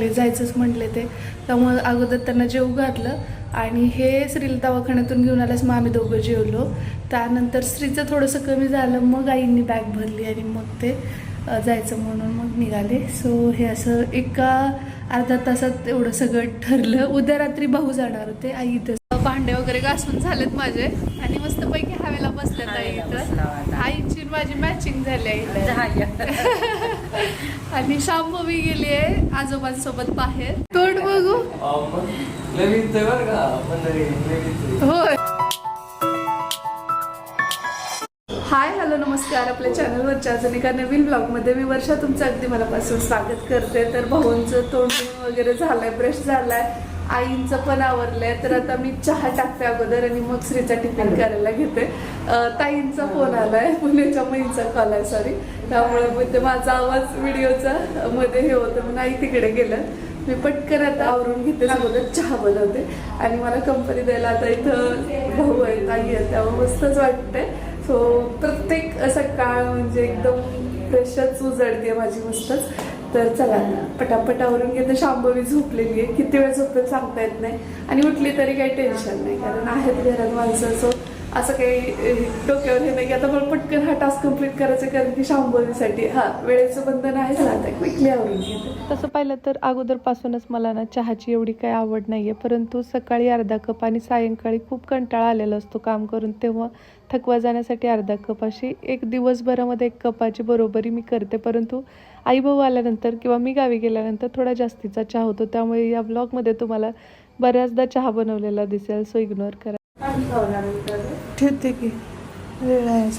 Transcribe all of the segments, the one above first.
जायचंच म्हटले ते, त्यामुळे अगोदर त्यांना जेवू घातलं आणि हे श्रीला दवाखान्यातून घेऊन आल्यास मग आम्ही दोघं जेवलो. त्यानंतर श्रीचं थोडंसं कमी झालं, मग आईंनी बॅग भरली आणि मग ते जायचं म्हणून मग निघाले. सो हे असं एका अर्धा तासात एवढं सगळं ठरलं. उद्या रात्री भाऊ जाणार होते. आई इथं भांडे वगैरे घासून झालेत माझे आणि मस्तपैकी हवेला बसल्यात आई इथं. आईची माझी मॅचिंग झाली आहे आणि शांभवी गेली आहे आजोबांसोबत बाहेर. तोंड बघू. होय. हाय हॅलो नमस्कार. आपल्या चॅनलवरच्या अजून एका नवीन ब्लॉगमध्ये मी वर्षा तुमचं अगदी मनापासून स्वागत करते. तर भाऊंचं तोंड वगैरे झालंय, ब्रश झालाय, आईंचं पण आवरलंय. तर आता मी चहा टाकते अगोदर आणि मग श्रीचा टिफिन करायला घेते. ताईंचा फोन आलाय, पुण्याच्या महिचा कॉल आहे सॉरी, त्यामुळे मग ते माझा आवाज व्हिडिओचा मध्ये हे होतं म्हणून आई तिकडे गेलं. मी पटकन आता आवरून घेते, अगोदर चहा बनवते आणि मला कंपनी द्यायला आता इथं भाऊ आहे, ताई आहे, त्यामुळे मस्तच वाटतंय. सो प्रत्येक सकाळ म्हणजे एकदम फ्रेशच उजळते माझी मस्तच. तर चला पटापट आवरून घेते. शांभवी झोपलेली आहे, किती वेळ झोपेल सांगता येत नाही आणि उठली तरी काही टेन्शन नाही, कारण आहेत घरात माणसं. सो असं काही डोक्यावर हे नाही की आता मला पटकन हा टास्क कम्प्लीट करायचा, कारण की शांभवीसाठी वेळेचं बंधन आहेच ना. आता क्विकली आवरून घेते. तसं पाहिलं तर अगोदरपासूनच मला ना चहाची एवढी काही आवड नाही आहे, परंतु सकाळी अर्धा कप आणि सायंकाळी खूप कंटाळा आलेला असतो काम करून, तेव्हा थकवा जाण्यासाठी अर्धा कप, अशी एक दिवसभरामध्ये 1 कपाची बरोबरी मी करते. परंतु आई भाऊ आल्यानंतर किंवा मी गावी गेल्यानंतर थोडा जास्तीचा चहा होतो, त्यामुळे या ब्लॉगमध्ये तुम्हाला बऱ्याचदा चहा बनवलेला दिसेल, सो इग्नोर करा. ठेवते की वेळ आहे.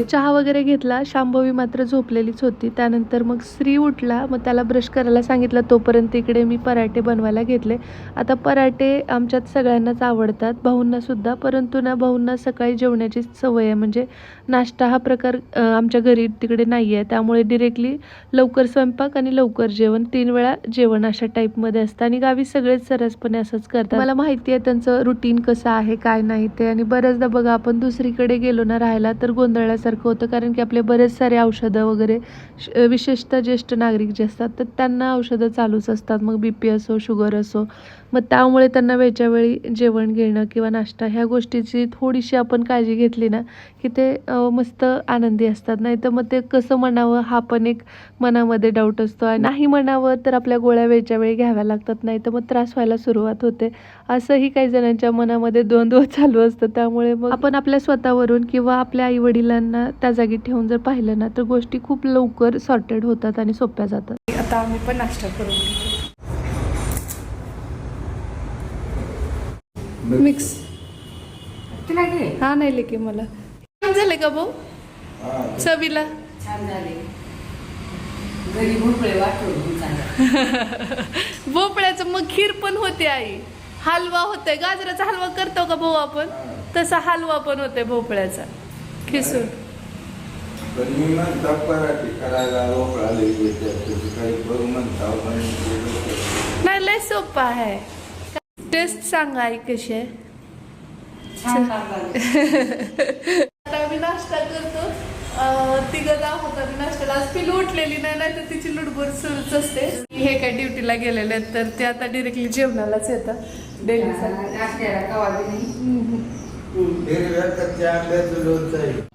चहा वगैरे घेतला. शांभवी मात्र झोपलेलीच होती. त्यानंतर मग श्री उठला, मग त्याला ब्रश करायला सांगितलं. तोपर्यंत इकडे मी पराठे बनवायला घेतले. आता पराठे आमच्यात सगळ्यांनाच आवडतात, भाऊंना सुद्धा, परंतु ना भाऊंना सकाळी जेवण्याची सवय आहे, म्हणजे नाश्ता हा प्रकार आमच्या घरी तिकडे नाही आहे. त्यामुळे डिरेक्टली लवकर स्वयंपाक आणि लवकर जेवण, 3 वेळा जेवण अशा टाईपमध्ये असतं आणि गावी सगळेच सरसपणे असंच करतात. मला माहिती आहे त्यांचं रुटीन कसं आहे काय नाही ते. आणि बऱ्याचदा बघा आपण दुसरीकडे गेलो ना राहायला तर गोंधळल्यासारखं होतं, कारण की आपले बरेच सारे औषधं वगैरे, विशेषतः ज्येष्ठ नागरिक जे असतात तर त्यांना औषधं चालूच असतात, मग BP असो शुगर असो. मग त्यामुळे त्यांना वेळच्या वेळी जेवण घेणं किंवा नाश्ता ह्या गोष्टीची थोडीशी आपण काळजी घेतली ना की ते मस्त आनंदी असतात. नाही तर मग ते कसं म्हणावं हा पण एक मनामध्ये डाऊट असतो, आणि नाही म्हणावं तर आपल्या गोळ्या वेळच्या वेळी घ्याव्या लागतात, नाही तर मग त्रास व्हायला सुरुवात होते. असंही काही जणांच्या मनामध्ये द्वंद्व चालू असतं. त्यामुळे मग आपण आपल्या स्वतःवरून किंवा आपल्या आईवडिलांना त्या जागी ठेवून जर पाहिलं ना तर गोष्टी खूप लवकर सॉर्टेड होतात आणि सोप्या जातात. आता आम्ही पण नाश्ता करून घेतो. मिक्स हा नाही लेकी मला छान झाले का भाऊ चवीला? छान झाले. घरी भोपळे वाटून भोपळ्याचं मग खीर पण होते आई, हलवा होते, गाजराचा हलवा करतो का भाऊ आपण, तसा हलवा पण होते भोपळ्याचा खिसून. नाही लय सोपा आहे. टेस्ट सांगा आई कशी आहे. आता आम्ही नाश्ता करतो, तिघं जाऊ होता नाश्त्याला. आज पिलू उठलेली नाही तर तिची लुडबुड सुरूच असते. हे काय ड्युटीला गेलेले आहेत तर ते आता डिरेक्टली जेवणालाच येतात डेली.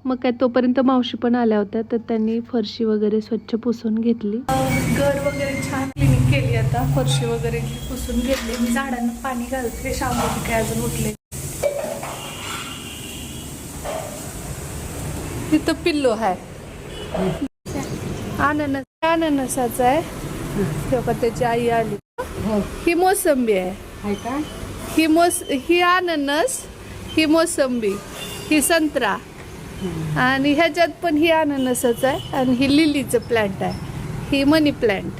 मग काय तोपर्यंत मावशी पण आल्या होत्या, तर त्यांनी फरशी वगैरे स्वच्छ पुसून घेतली. घर वगैरे छान क्लिनिंग केली. आता फरशी वगैरे पुसून घेतली. मी झाडांना पाणी घालते. शांभवी काय अजून उठले. तिथं पिल्लो आहे, अननसाचा आहे. तेव्हा त्याची आई आली. ही मोसंबी आहे, ही अननस, ही मोसंबी, ही संत्रा, आणि ह्याच्यात पण ही अननसच आहे. आणि ही लिलीचं प्लांट आहे, ही मनी प्लांट,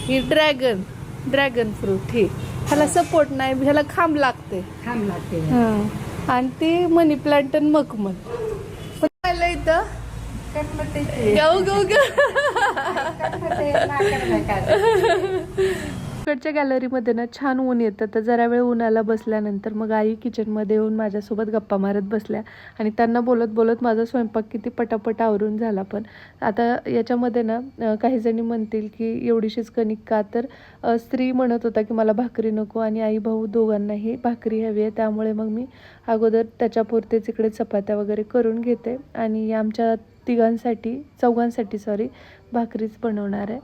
ही ड्रॅगन फ्रूट. ही ह्याला सपोर्ट नाही, ह्याला खांब लागते. आणि ती मनी प्लांट आणि मखमल. इथं तिकडच्या गॅलरीमध्ये ना छान ऊन येतं, तर जरा वेळ उन्हाला बसल्यानंतर मग आई किचनमध्ये येऊन माझ्यासोबत गप्पा मारत बसल्या आणि त्यांना बोलत बोलत माझा स्वयंपाक किती पटापट आवरून झाला. पण आता याच्यामध्ये ना काही जणी म्हणतील की एवढीशीच कणिक का, तर स्त्री म्हणत होता की मला भाकरी नको आणि आई भाऊ दोघांनाही भाकरी हवी आहे, त्यामुळे मग मी अगोदर त्याच्यापुरतेच इकडे चपात्या वगैरे करून घेते आणि आमच्या चौघांसाठी भाकरीच बनवणार आहे.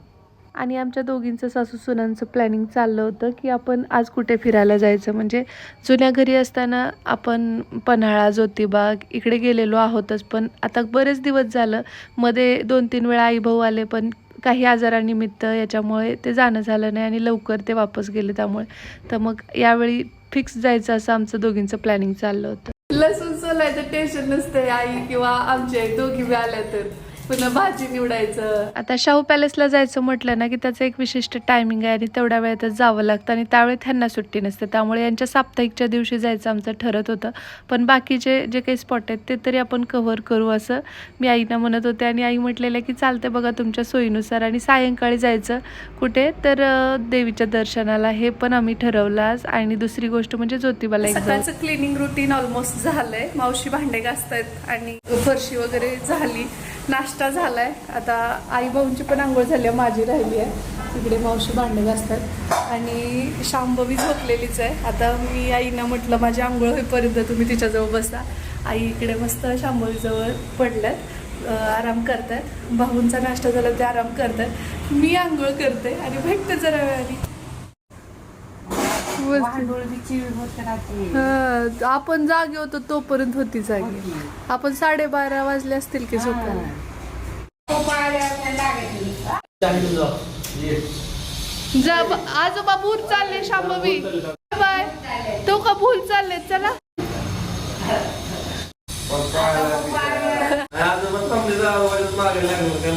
आणि आमच्या दोघींचं सासू सुनांचं प्लॅनिंग चाललं होतं की आपण आज कुठे फिरायला जायचं. म्हणजे जुन्या घरी असताना आपण पन्हाळा, ज्योतिबा इकडे गेलेलो आहोतच, पण आता बरेच दिवस झालं, मध्ये 2-3 वेळा आई भाऊ आले, पण काही आजारानिमित्त याच्यामुळे ते जाणं झालं नाही आणि लवकर ते वापस गेले. त्यामुळे तर मग यावेळी फिक्स जायचं असं आमचं दोघींचं प्लॅनिंग चाललं होतं. लसूण सोलायचं टेन्शन नसते आई किंवा आमच्या आई दोघी बी आल्या तर पुन्हा भाजी निवडायचं. आता शाहू पॅलेसला जायचं म्हटलं ना की त्याचं एक विशिष्ट टायमिंग आहे आणि तेवढ्या वेळेतच जावं लागतं आणि त्यावेळी त्यांना सुट्टी नसते, त्यामुळे यांच्या साप्ताहिकच्या दिवशी जायचं आमचं ठरत होतं. पण बाकीचे जे काही स्पॉट आहेत ते तरी आपण कव्हर करू असं मी आईना म्हणत होते आणि आई म्हटलेलं की चालते बघा तुमच्या सोयीनुसार. आणि सायंकाळी जायचं कुठे तर देवीच्या दर्शनाला, हे पण आम्ही ठरवलं आज. आणि दुसरी गोष्ट म्हणजे ज्योतिबाला एक सकाळचं क्लिनिंग रुटीन ऑलमोस्ट झालंय. मावशी भांडे घासतायत आणि फरशी वगैरे झाली, नाश्ता झालाय. आता आई भाऊंची पण आंघोळ झाली आहे, माझी राहिली आहे. इकडे मावशी भांडे घासतात आणि शांभवी झोपलेलीच आहे. आता मी आईना म्हटलं माझी आंघोळ होईपर्यंत तुम्ही तिच्याजवळ बसा. आई इकडे मस्त शांभवीजवळ पडल्यात, आराम करतात. भाऊंचा नाश्ता झाला, ते आराम करतात. मी आंघोळ करते आणि भेटते जरा वेळाने. आपण जागे होतो तोपर्यंत होती जागी. आपण 12:30 वाजले असतील की झोपायला. आजोबा भूल चालले शांभवी, बाय. तो का भूल चालले, चला.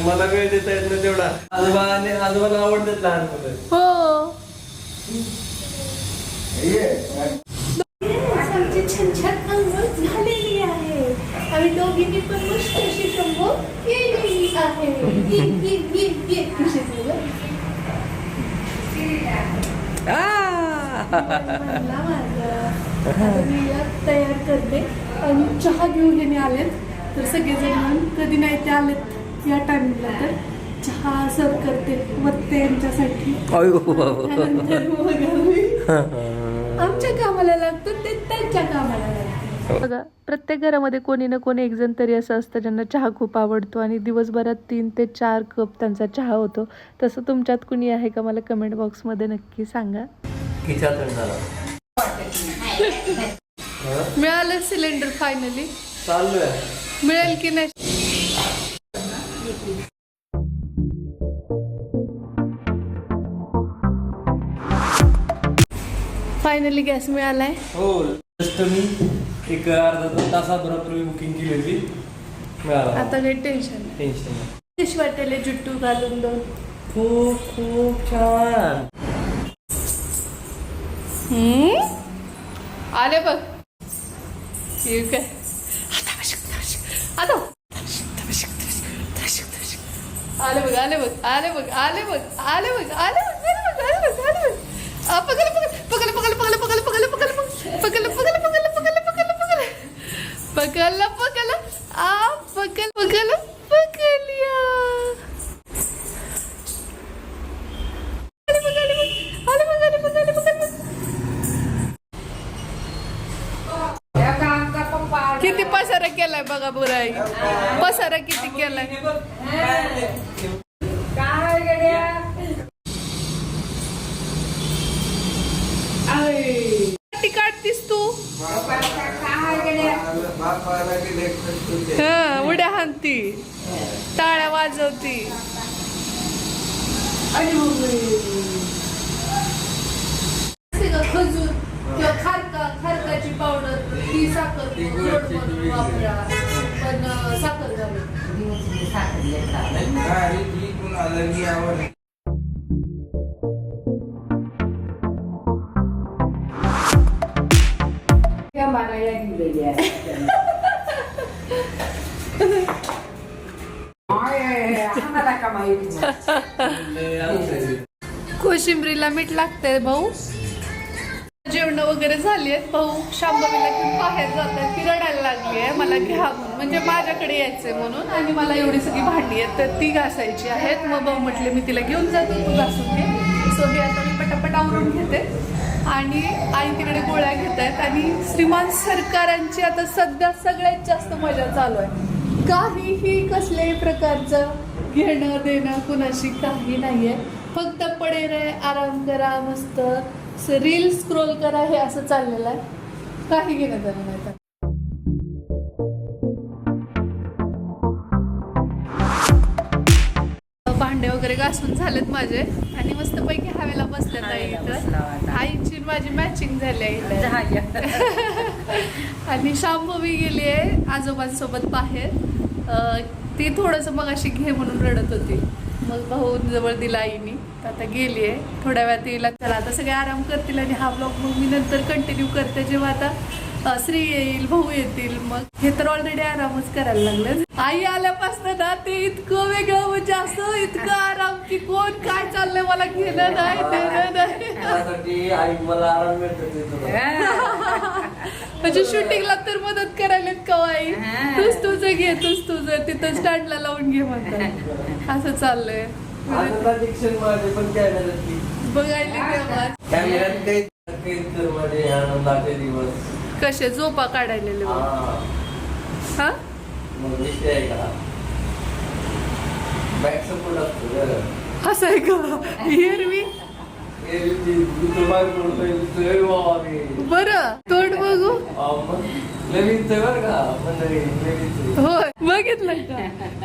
मला वेळ देता येत नाही तेवढा. आजोबाला आवडतात लहान मुलं. हो, छान छान अंघोळ झालेली आहे. आम्ही दोघींनी पण मस्त अशी अंघोळ केलेली आहे. मी तयार करते आणि चहा घेऊन येणे आलेत. तर सगळेजण कधी नाही ते आलेत या टायमिंगला, तर चहा सर्व करते वरते यांच्यासाठी. त्यानंतर मग आम्ही आमच्या कामाला लागतो, ते त्यांच्या कामाला लागतो. बघा, प्रत्येक घरामध्ये कोणी ना कोणी एक जण तरी असं असतं ज्यांना चहा खूप आवडतो आणि दिवसभरात 3 ते 4 कप त्यांचा चहा होतो. तसं तुमच्यात कुणी आहे का, मला कमेंट बॉक्समध्ये नक्की सांगा. मिळालं सिलेंडर फायनली, चालू आहे. मिळेल की नाही. फायनली गॅस मिळालाय. हो, जस्ट मी एक अर्धा तासापूर्वी बुकिंग केली होती. मिळाला. आता काही टेन्शन नाही. टेन्शन नाही. कशी वाटेल जुट्टू घालून दोन. खूप खूप छान. आले बघ. ठीक आहे. आले बघ, आले बघ, आले बघ, आले बघ, आले बघ, आले बघ, आले बघ, आले बघ, आले बघ. पकड पकड पकड पकड पकड पकड पकड पकड पकड पकड पकड पकड पकड पकड पकड आ पकड पकड पकडिया. आले बघ, आले बघ, आले बघ, आले बघ, आले बघ, आले बघ. किती पसारा केलाय बघा बुराई. पसारा किती केलाय. ती काढतीस तू. उड्या हाणती, टाळ्या वाजवती. खजूर किंवा खारकाची पावडर, ती साखर गोड बनवून वापरा, पण साखर घालून. आम्हाला का माहिती. कोशिंबरीला मीठ लागतंय भाऊ. जेवण वगैरे झाली आहेत. भाऊ शांभवीला घेऊन बाहेर जातात की रडायला लागली आहे मला घ्या म्हणून, म्हणजे माझ्याकडे यायचंय म्हणून. आणि मला एवढी सगळी भांडी आहेत तर ती घासायची आहेत. मग भाऊ म्हटले मी तिला घेऊन जातो, तू घासून घे. सो मी आता पटापट आवरून घेते आणि आई तिकडे गोळ्या घेत आहेत. आणि श्रीमान सरकारांची आता सध्या सगळ्यात जास्त मजा चालू आहे. काहीही कसल्याही प्रकारचं घेणं देणं कुणाशी काही नाहीये. फक्त पडे रे, आराम करा, मस्त रील स्क्रोल करा, हे असं चाललेलं आहे. काही घेणं देणं नाही. तर भांडे वगैरे घासून झालेत माझे आणि मस्तपैकी हवेला बसल्यात आई इथं. आईची माझी मॅचिंग झाली आहे इथं. आणि शांभवी गेली आहे आजोबांसोबत बाहेर. ती थोडंसं मग अशी घे म्हणून रडत होती. मग भाऊ जवळ दिला आईनी. तर आता गेली आहे, थोड्या वेळात तिला. चला आता सगळे आराम करतील आणि हा ब्लॉग मग मी नंतर कंटिन्यू करते जेव्हा आता श्री येईल, भाऊ येतील. मग हे तर ऑलरेडी आरामच करायला लागले. आई आल्यापासून ना ते इतकं वेगळं, म्हणजे असं इतकं आराम की कोण काय चाललंय मला घेणं नाही देणं नाही. आई मला आराम मिळतो. म्हणजे शूटिंगला तर मदत करायला का आई, तूच तुझं घे, तूच तुझं तिथं स्टँडला लावून घे म्हणतात. असं चाललंय. बघायला दिवस कसे झोपा काढायलेले. हा असं आहे का? एरवी बरं तोंड बघू. होय बघितलं का?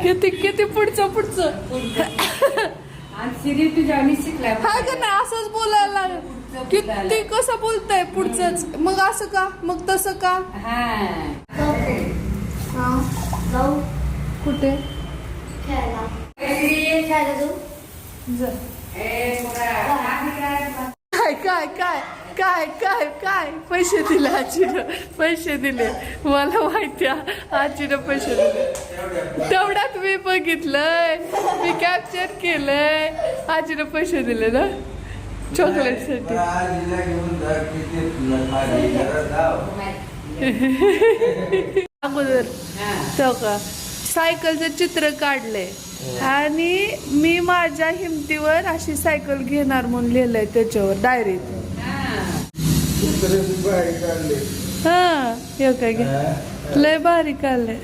किती किती पुढचं शिकलाय हा का नाही असंच बोलायला लागलं. किती कसं बोलताय पुढचंच. मग असं का, मग तसं का? कुठे काय काय काय काय काय काय पैसे दिले आजीनं, पैसे दिले मला माहिती आहे. आजीनं पैसे दिले तेवढ्यात मी बघितलंय, मी कॅप्चर केलंय. आजीनं पैसे दिले ना चॉकलेटसाठी. अगोदर तो का सायकलचं चित्र काढलंय आणि मी माझ्या हिमतीवर अशी सायकल घेणार म्हणून लिहिलंय त्याच्यावर डायरीत. हा हे काय घे लय भारी काढलंय.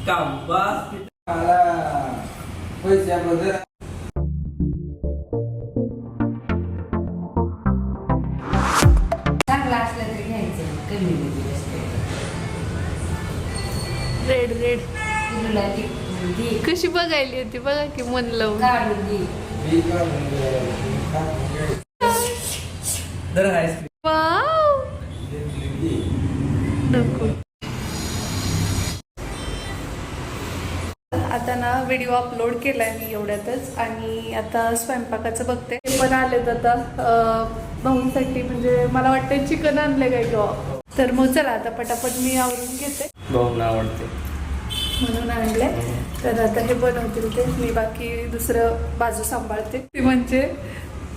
काम पैशाबद्दल चांगला असलं तरी घ्यायचं, कमी रेड रेड तुला ती कशी बघायली होती बघा की मन लावून. काढून घे. वाव नको. आता ना व्हिडिओ अपलोड केलाय मी एवढ्यातच आणि आता स्वयंपाकाचं बघते. ते पण आलेत आता भाऊंसाठी. म्हणजे मला वाटतं चिकन आणलंय काय किंवा. तर मग चला आता पटापट मी आवरून घेते. भाऊला आवडते म्हणून आणलंय. तर आता हे बनवतील ते, मी बाकी दुसरं बाजू सांभाळते. ते म्हणजे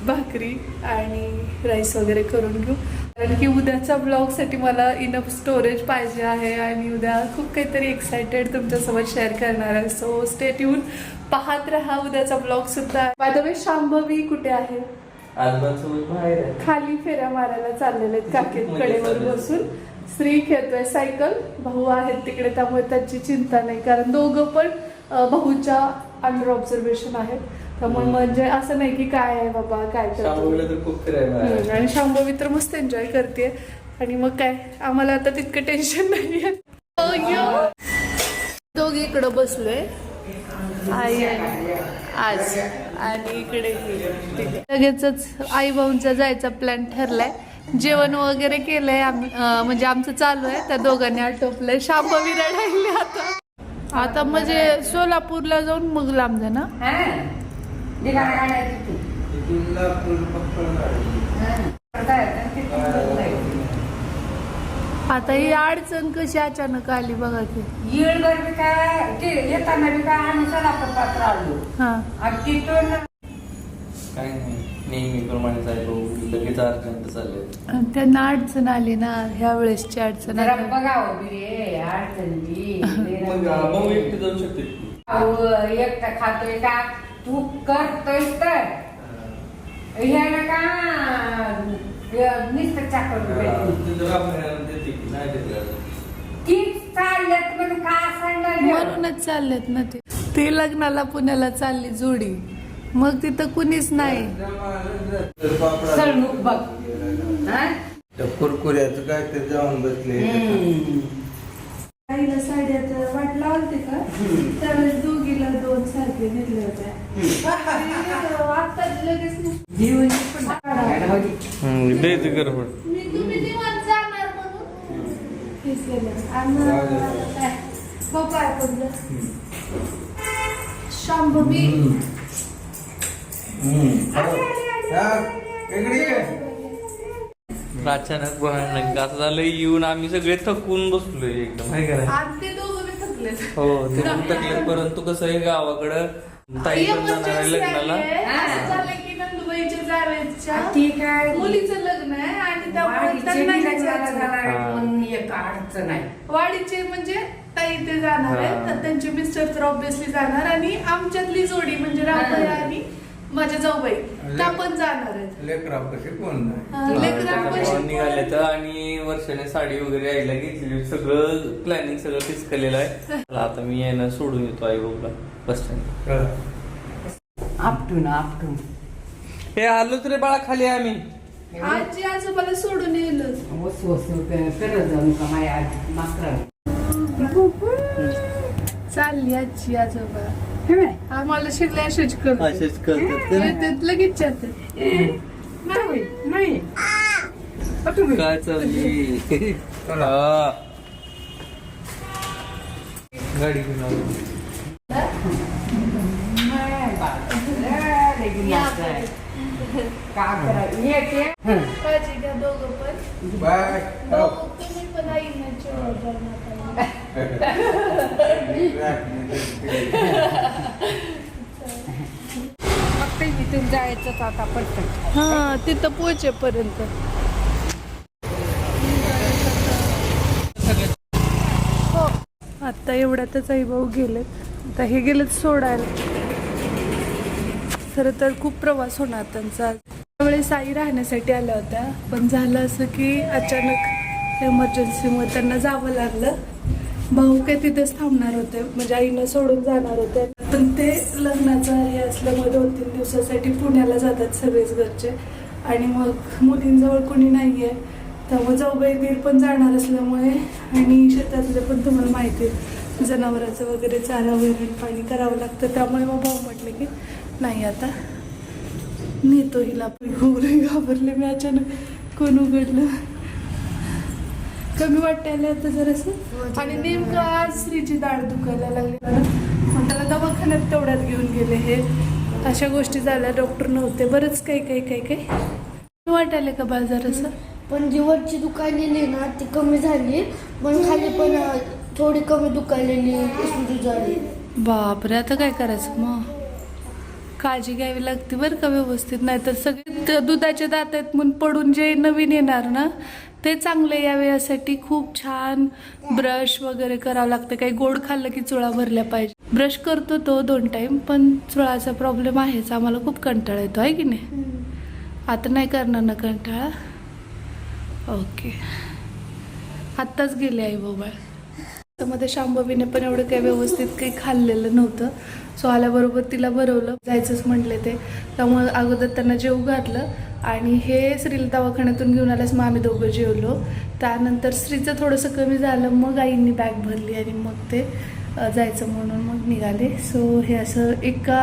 भाकरी आणि राईस वगैरे करून घेऊ. कारण की उद्याच्या ब्लॉगसाठी मला इनफ स्टोरेज पाहिजे आहे आणि उद्या खूप काहीतरी एक्सायटेड तुमच्यासोबत शेअर करणार आहे. सो स्टे ट्यून, पाहत राहा उद्याचा ब्लॉग सुद्धा. बाय द वे शांभवी कुठे आहे? खाली फेऱ्या मारायला चाललेले आहेत काकीत बसून. श्री खेळतोय सायकल, भाऊ आहेत तिकडे त्यामुळे त्याची चिंता नाही. कारण दोघं पण भाऊच्या अंडर ऑब्झर्वेशन आहेत. त्यामुळे म्हणजे असं नाही की काय आहे बाबा काय करतो. आणि शांभवी तर मस्त एन्जॉय करते. आणि मग काय आम्हाला आता तितकं टेन्शन नाही आहे. दोघे इकडं बसलोय आई आज आणि इकडे लगेचच आई भाऊंचा जायचा प्लॅन ठरलाय. जेवण वगैरे केलंय आम्ही, म्हणजे आमचं चालू आहे. त्या दोघांनी आटोपलंय. शांभवी रडायली आता म्हणजे सोलापूरला जाऊन मग लांब जा ना. आता ही अडचण कशी अचानक आली बघा की. येळभर बी काय ते येताना बी काय आम्ही सलापत पात्र आलो हा आणि तिथून काय नाही, नेहमीप्रमाणेच आहे भाऊ, लगेच अर्जंट चालले. आणि त्यांना अडचण आली ना ह्या वेळेसची अडचण जरा आली. बघावं बी रे अडचण बी. मग भाऊ एकटे जाऊ शकते. अहो, एकटा खातोय का तू करतोय तर ह्याला का नुसतं चाकर तीच चालल्यात म्हणजे काय सांगणार म्हणूनच चाललेत ना ते लग्नाला पुण्याला चालली जोडी, मग तिथं कुणीच नाही. सळमुख बघ हा? कुरकुऱ्याचं काय ते जाऊन बसले. आईला साड्याचं वाट लावते का त्यावेळेस दोघीला 2 सारखे घेतल्या होत्या. आता लगेच जीवन पण टाकायला हवी. तुम्ही निवांत जाणार म्हणून हे केलं. आणि काय बघा आपण शांभवी अचानक भयानक असं झालं, येऊन आम्ही सगळे थकून बसलोय एकदम, आहे का नाही? आणि ते दोघं बी थकलेत. हो ते पण थकले, परंतु कसं आहे गावाकडं ताई पण जाणार आहे Emergency लग्नाला. आहे. असं झालं की नंदुबाईच्या जावेच्या ती काय मुलीचं लग्न आहे आणि त्यामुळे वाडीचे त्यांना बी हे लग्नाला जायचं. जाणार आहे, हा. पण एक अडचण आहे. वाडीचे म्हणजे ताई ते जाणार हा. आहेत, तर त्यांचे मिस्टर तर ऑब्विसली जाणार आणि आमच्यातली जोडी म्हणजे रामबाई आणि माझ्या जाऊबाई त्या पण जाणार आहेत. लेकरापाशी कोण नाही. लेकरांपाशी त्यामुळे निघाले तर, आणि वर्षाने साडी वगैरे आईला घेतलेली, सगळं प्लॅनिंग सगळं फिक्स केलेलं आहे. चला, आता मी यायला सोडून येतो आई बाबूला बस स्टँड. आपटून आपटून हे आलो तरी बाळा खाली आम्ही. आजी आजोबाला सोडून येईल. वस वस करत जाऊ नका माझ्या आजी मात्र चालली आजी आजोबा आम्हाला शिकले असेच करतात. असेच करतात का? येतात लगेच जातात. नाही काय चालली? हा. गाडी घेऊन आलो. का करायचं येते काळजी घ्या दोघं पण. बाय. हो, तुम्ही पण आईना जेवण फक्त इथून जायचं आता पटकन. हा तिथं पोहोचेपर्यंत. हो आता एवढ्यातच आई भाऊ गेलेत. आता हे गेलेत सोडायला. खरं तर खूप प्रवास होणार त्यांचा. त्यावेळेस आई राहण्यासाठी आल्या होत्या, पण झालं असं की अचानक एमर्जन्सीमुळे त्यांना जावं लागलं. भाऊ काय तिथेच थांबणार होते, म्हणजे आईनं सोडून जाणार होते, पण ते लग्नाचं हे असल्यामुळे 2-3 दिवसासाठी पुण्याला जातात सगळेच घरचे. आणि मग मुलींजवळ कोणी नाही आहे, त्यामुळे जाऊबाई दीर पण जाणार असल्यामुळे, आणि शेतातले पण तुम्हाला माहिती आहे जनावरांचं वगैरे चारा वैरण पाणी करावं लागतं. त्यामुळे मग भाऊ म्हटले की नाही आता नेतो हिला. घाबरले मी अचानक, कोण उघडलं. कमी वाटायला आता जरासं. आणि नेमकं आज श्रीची दाढ दुखायला लागली मला, मग त्याला दवाखान्यात तेवढ्यात घेऊन गेले. हे अशा गोष्टी झाल्या, डॉक्टर नव्हते, बरंच काही वाटायला का बाळ जरासं. पण जी वरची दुखायलेली ना ती कमी झाली, पण खाली पण थोडी कमी दुखायलेली सुरू झाली. बापरे, आता काय करायचं मग. काळजी घ्यावी लागते बरं का व्यवस्थित, नाही तर सगळे दुधाचे दात आहेत म्हणून पडून जे नवीन येणार ना ते चांगले यावे यासाठी खूप छान ब्रश वगैरे करावं लागतं. काही गोड खाल्लं की चुळा भरल्या पाहिजे. ब्रश करतो तो 2 टाइम, पण चुळाचा प्रॉब्लेम आहेच. आम्हाला खूप कंटाळा येतो आहे की नाही. आता नाही करणार ना कंटाळा. ओके, आत्ताच गेले आई बाबा. त्यामध्ये शांभवीने पण एवढं काही व्यवस्थित काही खाल्लेलं नव्हतं. सो आल्याबरोबर तिला भरवलं, जायचंच म्हटले ते, त्यामुळे अगोदर त्यांना जेवू घातलं. आणि हे श्रीला दवाखान्यातून घेऊन आल्यास मग आम्ही दोघं जेवलो. त्यानंतर श्रीचं थोडंसं कमी झालं, मग आईंनी बॅग भरली आणि मग ते जायचं म्हणून मग निघाले. सो हे असं एका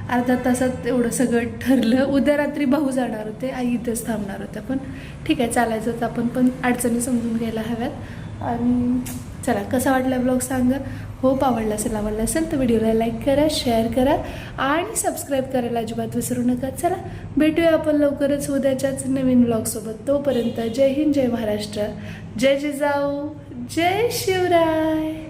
अर्धा तासात एवढं सगळं ठरलं. उद्या रात्री भाऊ जाणार होते, आई इथेच थांबणार होत्या, पण ठीक आहे चालायचंच आपण, पण अडचणी समजून घ्यायला हव्यात. आणि चला, कसा वाटला ब्लॉग सांगा. होप आवडला असेल तर व्हिडिओला लाईक करा, शेअर करा आणि सबस्क्राईब करायला अजिबात विसरू नका. चला भेटूया आपण लवकरच उद्याच्याच नवीन व्लॉगसोबत. तोपर्यंत जय हिंद, जय महाराष्ट्र, जय जिजाऊ, जय शिवराय.